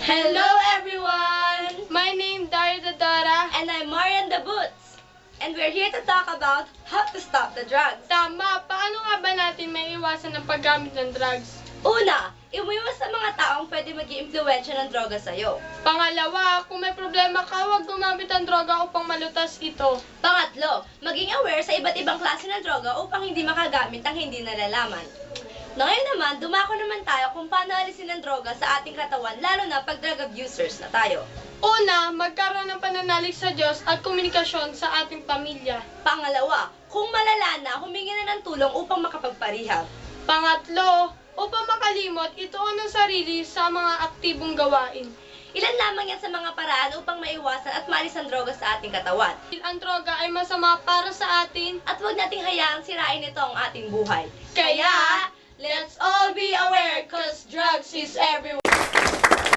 Hello everyone! My name Daria Dodora. And I'm Marian the Boots. And we're here to talk about how to stop the drugs. Tama, paano nga ba natin may iwasan ng paggamit ng drugs? Una, umiwas sa mga taong pwede mag-iimpluwensya ng droga sa'yo. Pangalawa, kung may problema ka, huwag gumamit ng droga upang malutas ito. Pangatlo, maging aware sa iba't ibang klase ng droga upang hindi makagamit ang hindi nalalaman. Ngayon naman, dumako naman tayo kung paano alisin ang droga sa ating katawan, lalo na pag drug abusers na tayo. Una, magkaroon ng pananalig sa Diyos at komunikasyon sa ating pamilya. Pangalawa, kung malala na, humingi na ng tulong upang makapagparehab. Pangatlo, upang makalimot, ituon ang sarili sa mga aktibong gawain. Ilan lamang yan sa mga paraan upang maiwasan at maalis ang droga sa ating katawan. Ang droga ay masama para sa atin. At huwag nating hayaang sirain ito ang ating buhay. Kaya, let's all be aware cause drugs is everywhere.